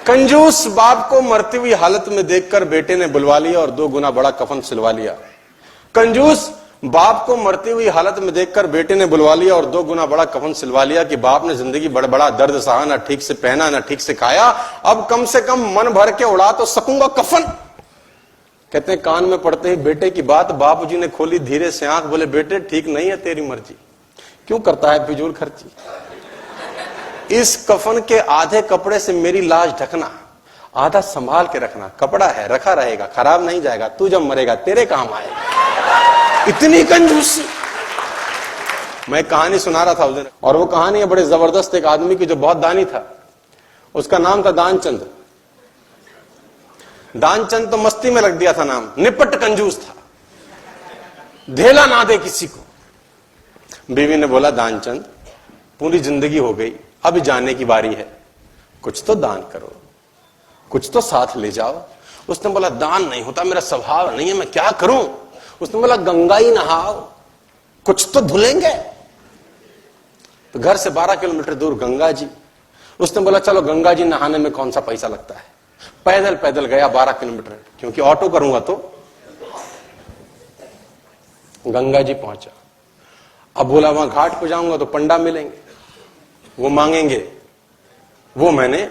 कंजूस बाप को मरती हुई हालत में देखकर बेटे ने बुलवा लिया और 2 गुना बड़ा कफन सिलवा लिया। कंजूस बाप को मरती हुई हालत में देखकर बेटे ने बुलवा लिया और 2 गुना बड़ा कफन सिलवा लिया कि बाप ने जिंदगी बड़ा दर्द सहा, ना ठीक से पहना ना ठीक से खाया, अब कम से कम मन भर के उड़ा तो सकूंगा कफन। कहते हैं कान में पड़ते ही बेटे की बात बापूजी ने खोली धीरे से आंख, बोले बेटे ठीक नहीं है तेरी मर्जी, क्यों करता है फिजूल खर्ची। इस कफन के आधे कपड़े से मेरी लाश ढकना, आधा संभाल के रखना, कपड़ा है रखा रहेगा, खराब नहीं जाएगा, तू जब मरेगा तेरे काम आएगा। इतनी कंजूसी। मैं कहानी सुना रहा था उस दिन, और वो कहानी है बड़े जबरदस्त एक आदमी की जो बहुत दानी था। उसका नाम था दानचंद। दानचंद तो मस्ती में रख दिया था नाम, निपट कंजूस था, धेला ना दे किसी को। बीवी ने बोला दानचंद पूरी जिंदगी हो गई, अब जाने की बारी है, कुछ तो दान करो, कुछ तो साथ ले जाओ। उसने बोला दान नहीं होता, मेरा स्वभाव नहीं है, मैं क्या करूं। उसने बोला गंगा ही नहाओ, कुछ तो धुलेंगे। तो घर से 12 किलोमीटर दूर गंगा जी। उसने बोला चलो गंगा जी नहाने में कौन सा पैसा लगता है। पैदल पैदल गया 12 किलोमीटर, क्योंकि ऑटो करूंगा तो। गंगा जी पहुंचा। अब बोला वहां घाट पे जाऊंगा तो पंडा मिलेंगे, वो मांगेंगे। वो मैंने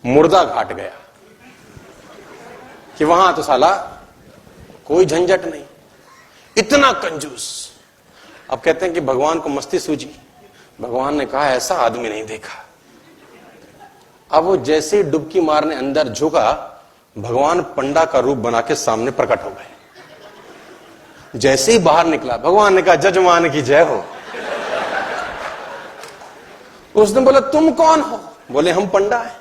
मुर्दा घाट गया कि वहां तो साला कोई झंझट नहीं, इतना कंजूस। अब कहते हैं कि भगवान को मस्ती सूझी। भगवान ने कहा ऐसा आदमी नहीं देखा। अब वो जैसे ही डुबकी मारने अंदर झुका, भगवान पंडा का रूप बना के सामने प्रकट हो गए। जैसे ही बाहर निकला, भगवान ने कहा जजमान की जय हो। उसने बोला तुम कौन हो। बोले हम पंडा हैं,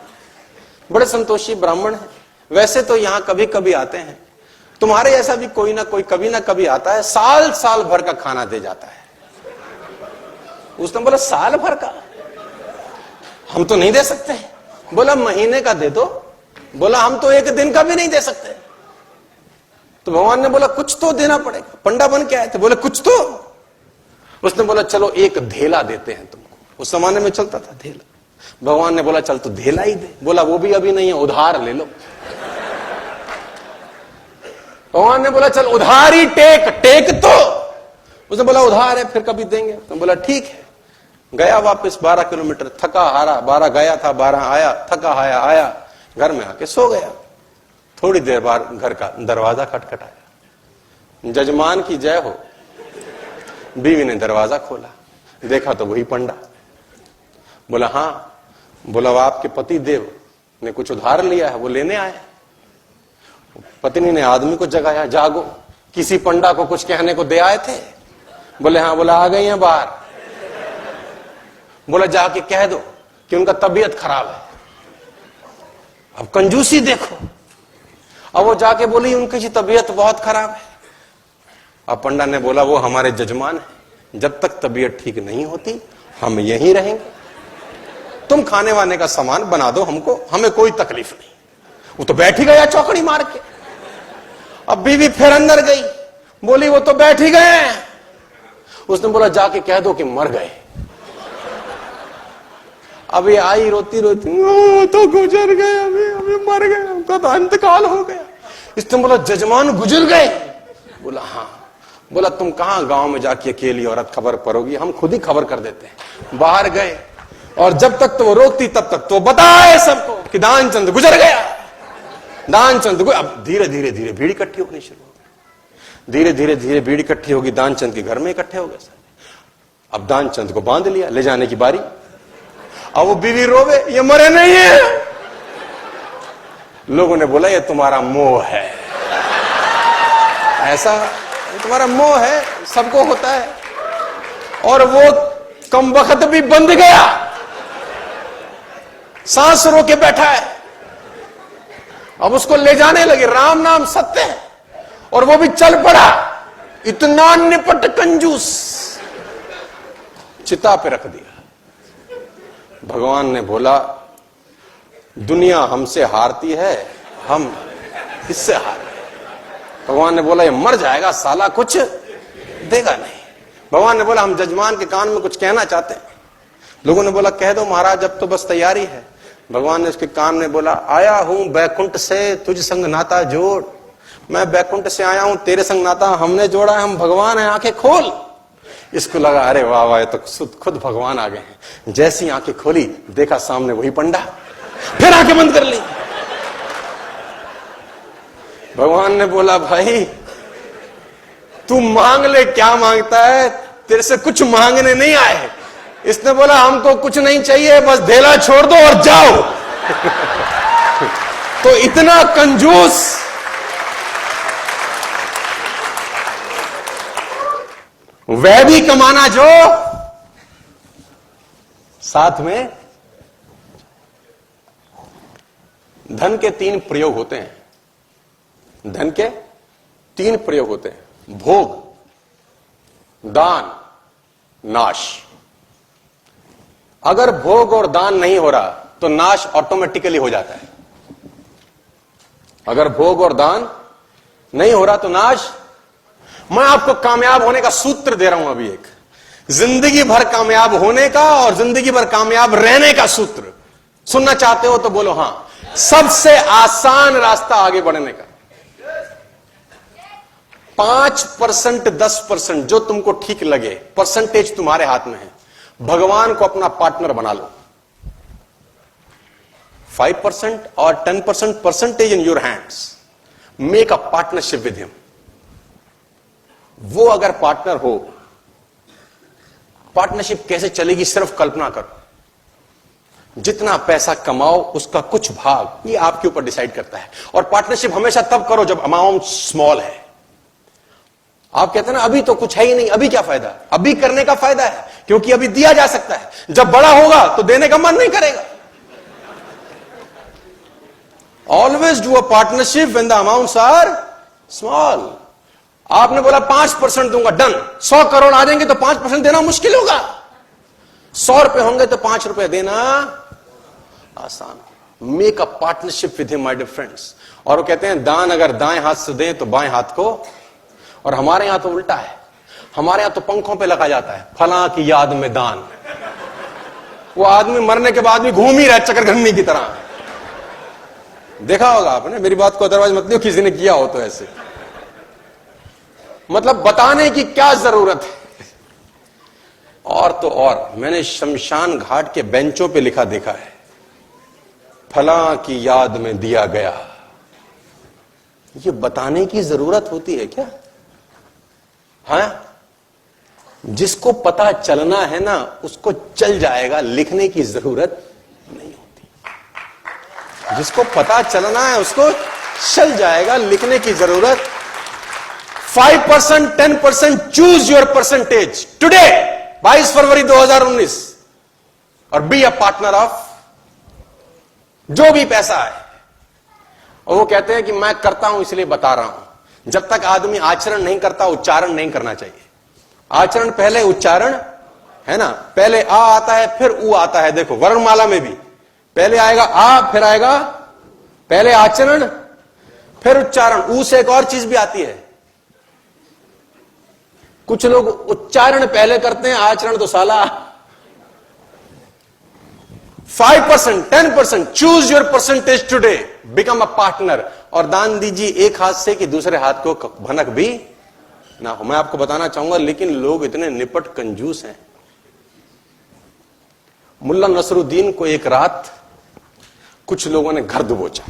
बड़े संतोषी ब्राह्मण हैं, वैसे तो यहां कभी कभी आते हैं, तुम्हारे ऐसा भी कोई ना कोई कभी ना कभी आता है, साल साल भर का खाना दे जाता है। उसने बोला साल भर का हम तो नहीं दे सकते। बोला महीने का दे दो। बोला हम तो एक दिन का भी नहीं दे सकते। तो भगवान ने बोला कुछ तो देना पड़ेगा, पंडा बन के आए थे, बोले कुछ तो। उसने बोला चलो एक धेला देते हैं तुमको। उस जमाने में चलता था धेला। भगवान ने बोला चल तू धेला ही दे। बोला वो भी अभी नहीं है, उधार ले लो। भगवान ने बोला चल उधार ही टेक तो। उसने बोला उधार है फिर कभी देंगे। तो बोला ठीक है। गया वापस 12 किलोमीटर, थका हारा, 12 गया था 12 आया, थका हाया आया, घर में आके सो गया। थोड़ी देर बाद घर का दरवाजा खटखटाया, जजमान की जय हो। बीवी ने दरवाजा खोला, देखा तो वही पंडा। बोला हाँ। बोला वो आपके पति देव ने कुछ उधार लिया है, वो लेने आए। पत्नी ने आदमी को जगाया, जागो, किसी पंडा को कुछ कहने को दे आए थे। बोले हाँ। बोला आ गई हैं बाहर। बोला जाके कह दो कि उनका तबीयत खराब है। अब कंजूसी देखो। अब वो जाके बोली उनकी तबीयत बहुत खराब है। अब पंडा ने बोला वो हमारे जजमान है, जब तक तबीयत ठीक नहीं होती हम यहीं रहेंगे, तुम खाने वाने का सामान बना दो हमको, हमें कोई तकलीफ नहीं। वो तो बैठ ही गया चौकड़ी मार के। अब बीवी फिर अंदर गई, बोली वो तो बैठ ही गए। उसने बोला जाके कह दो कि मर गए। अब ये आई रोती रोती, तो गुजर गए, अभी मर गए, उनका तो इंतकाल हो गया। इसने बोला जजमान गुजर गए। बोला हाँ। बोला तुम कहां गांव में जाके अकेली औरत खबर परोगी, हम खुद ही खबर कर देते हैं। बाहर गए और जब तक तो वो रोकती तब तक तो बताए सबको कि दानचंद गुजर गया, दानचंद। अब धीरे धीरे धीरे भीड़ इकट्ठी होनी शुरू हो गई। धीरे धीरे धीरे भीड़ इकट्ठी होगी, दानचंद के घर में इकट्ठे हो गए। अब दानचंद को बांध लिया, ले जाने की बारी। अब वो बीवी रोवे, ये मरे नहीं है। लोगों ने बोला ये तुम्हारा मोह है, ऐसा तुम्हारा मोह है, सबको होता है। और वो कम वक्त भी बंध गया, सांस रो के बैठा है। अब उसको ले जाने लगे, राम नाम सत्य है, और वो भी चल पड़ा। इतना निपट कंजूस, चिता पे रख दिया। भगवान ने बोला दुनिया हमसे हारती है, हम इससे हार गए। भगवान ने बोला ये मर जाएगा साला, कुछ देगा नहीं। भगवान ने बोला हम जजमान के कान में कुछ कहना चाहते हैं। लोगों ने बोला कह दो महाराज, अब तो बस तैयारी है। भगवान ने उसके कान में बोला, आया हूं बैकुंठ से तुझ संग नाता जोड़। मैं बैकुंठ से आया हूं, तेरे संग नाता हमने जोड़ा है, हम भगवान हैं, आंखें खोल। इसको लगा अरे वाह वाह, ये तो खुद भगवान आ गए हैं। जैसी आंखें खोली, देखा सामने वही पंडा, फिर आंखें बंद कर ली। भगवान ने बोला, भाई तू मांग ले, क्या मांगता है, तेरे से कुछ मांगने नहीं आए। इसने बोला, हमको कुछ नहीं चाहिए, बस धेला छोड़ दो और जाओ। तो इतना कंजूस, वह भी कमाना जो साथ में। धन के 3 प्रयोग होते हैं। धन के 3 प्रयोग होते हैं, भोग, दान, नाश। अगर भोग और दान नहीं हो रहा तो नाश ऑटोमेटिकली हो जाता है। अगर भोग और दान नहीं हो रहा तो नाश। मैं आपको कामयाब होने का सूत्र दे रहा हूं अभी, एक जिंदगी भर कामयाब होने का और जिंदगी भर कामयाब रहने का सूत्र। सुनना चाहते हो तो बोलो हां। सबसे आसान रास्ता आगे बढ़ने का, 5% 10% जो तुमको ठीक लगे, परसेंटेज तुम्हारे हाथ में है। भगवान को अपना पार्टनर बना लो। 5% और 10% percentage in your hands, make a partnership with him. वो अगर पार्टनर हो, पार्टनरशिप कैसे चलेगी सिर्फ कल्पना करो। जितना पैसा कमाओ उसका कुछ भाग ये आपके ऊपर डिसाइड करता है। और पार्टनरशिप हमेशा तब करो जब अमाउंट स्मॉल है। आप कहते हैं ना, अभी तो कुछ है ही नहीं, अभी क्या फायदा। अभी करने का फायदा है, क्योंकि अभी दिया जा सकता है। जब बड़ा होगा तो देने का मन नहीं करेगा। Always do a partnership when the amounts are small. आपने बोला 5% दूंगा, डन। 100 करोड़ आ जाएंगे तो 5% देना मुश्किल होगा। 100 रुपए होंगे तो 5 रुपए देना आसान। Make a partnership with him my dear friends. और वो कहते हैं, दान अगर दाएं हाथ से दें तो बाएं हाथ को। और हमारे यहां तो उल्टा है। हमारे यहां तो पंखों पे लगा जाता है, फलां की याद में दान। वो आदमी मरने के बाद भी घूम ही रहा है चक्करघन्नी की तरह। देखा होगा आपने, मेरी बात को अदरवाइज मत लियो, किसी ने किया हो तो ऐसे। मतलब बताने की क्या जरूरत है। और तो और मैंने शमशान घाट के बेंचों पे लिखा देखा है, फलां की याद में दिया गया। ये बताने की जरूरत होती है क्या? हाँ, जिसको पता चलना है ना उसको चल जाएगा, लिखने की जरूरत नहीं होती। जिसको पता चलना है उसको चल जाएगा, लिखने की जरूरत। 5%, 10%, चूज योर परसेंटेज टुडे, 22 फरवरी 2019, और बी अ पार्टनर ऑफ जो भी पैसा है। और वो कहते हैं कि मैं करता हूं इसलिए बता रहा हूं। जब तक आदमी आचरण नहीं करता, उच्चारण नहीं करना चाहिए। आचरण पहले उच्चारण है ना। पहले आ आता है फिर ऊ आता है। देखो वर्णमाला में भी पहले आएगा आ, फिर आएगा पहले आचरण फिर उच्चारण। ऊ से एक और चीज भी आती है। कुछ लोग उच्चारण पहले करते हैं, आचरण तो साला। 5%, 10%, choose your percentage today, become a partner. और दान दीजिए एक हाथ से कि दूसरे हाथ को भनक भी ना हो। मैं आपको बताना चाहूंगा, लेकिन लोग इतने निपट कंजूस हैं। मुल्ला नसरुद्दीन को एक रात कुछ लोगों ने घर दबोचा,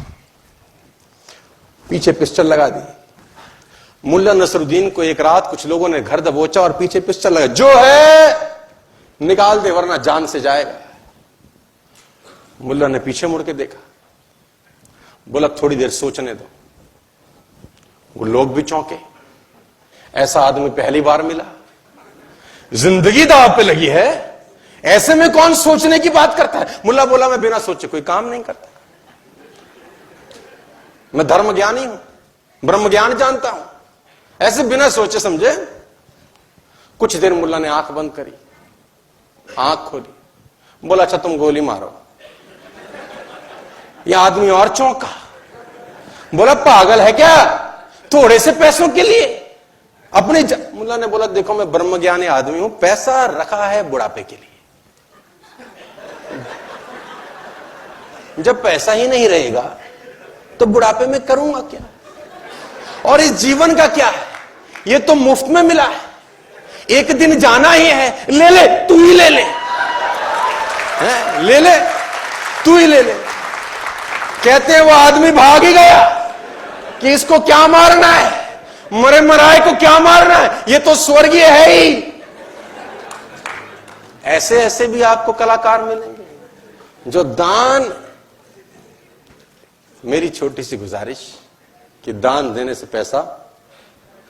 पीछे पिस्टल लगा दी। मुल्ला नसरुद्दीन को एक रात कुछ लोगों ने घर दबोचा और पीछे पिस्टल लगा, जो है निकाल दे वरना जान से जाएगा। मुल्ला ने पीछे मुड़ के देखा, बोला थोड़ी देर सोचने दो। वो लोग भी चौंके, ऐसा आदमी पहली बार मिला, जिंदगी दांव पे लगी है, ऐसे में कौन सोचने की बात करता है। मुल्ला बोला मैं बिना सोचे कोई काम नहीं करता, मैं धर्म ज्ञानी हूं, ब्रह्म ज्ञान जानता हूं, ऐसे बिना सोचे समझे। कुछ देर मुल्ला ने आंख बंद करी, आंख खोली, बोला अच्छा तुम गोली मारो। यह आदमी और चौंका, बोला पागल है क्या, थोड़े से पैसों के लिए अपने मुल्ला ने बोला देखो मैं ब्रह्म ज्ञानी आदमी हूं, पैसा रखा है बुढ़ापे के लिए। जब पैसा ही नहीं रहेगा तो बुढ़ापे में करूंगा क्या? और इस जीवन का क्या है? ये तो मुफ्त में मिला है, एक दिन जाना ही है, ले ले, तू ही ले ले, ले ले, तू ही ले ले। कहते हैं वो आदमी भाग ही गया कि इसको क्या मारना है, मरे मराए को क्या मारना है, ये तो स्वर्गीय है ही। ऐसे ऐसे भी आपको कलाकार मिलेंगे जो दान, मेरी छोटी सी गुजारिश कि दान देने से पैसा,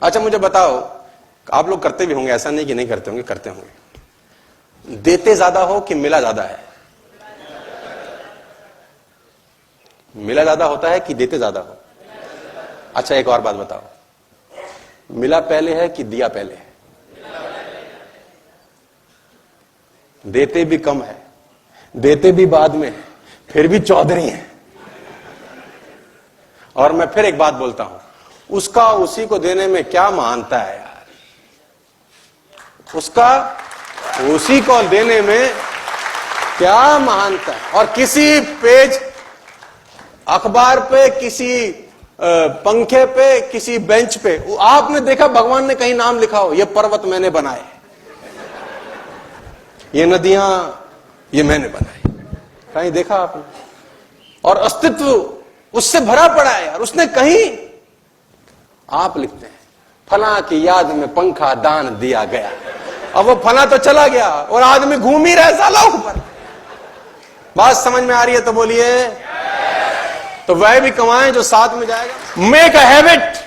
अच्छा मुझे बताओ, आप लोग करते भी होंगे, ऐसा नहीं कि नहीं करते होंगे, करते होंगे। देते ज्यादा हो कि मिला ज्यादा है? मिला ज्यादा होता है कि देते ज्यादा हो? अच्छा एक और बात बताओ, मिला पहले है कि दिया पहले है? देते भी कम है, देते भी बाद में है, फिर भी चौधरी है। और मैं फिर एक बात बोलता हूं, उसका उसी को देने में क्या महानता है यार? उसका उसी को देने में क्या महानता है? और किसी पेज अखबार पे, किसी पंखे पे, किसी बेंच पे आपने देखा भगवान ने कहीं नाम लिखा हो, ये पर्वत मैंने बनाए, ये नदियां ये मैंने बनाई, कहीं देखा आपने? और अस्तित्व उससे भरा पड़ा है यार, उसने कहीं, आप लिखते हैं फला की याद में पंखा दान दिया गया, अब वो फला तो चला गया और आदमी घूम ही रहा साला ऊपर। बात समझ में आ रही है तो बोलिए। तो वह भी कमाएं जो साथ में जाएगा। Make a habit,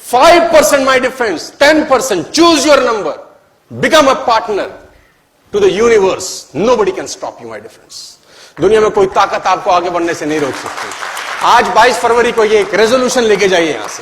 5% my difference, 10%, choose your number, become a partner to the universe, nobody can stop you my difference. दुनिया में कोई ताकत आपको आगे बढ़ने से नहीं रोक सकती। आज 22 फरवरी को ये एक रेजोल्यूशन लेके जाइए यहां से।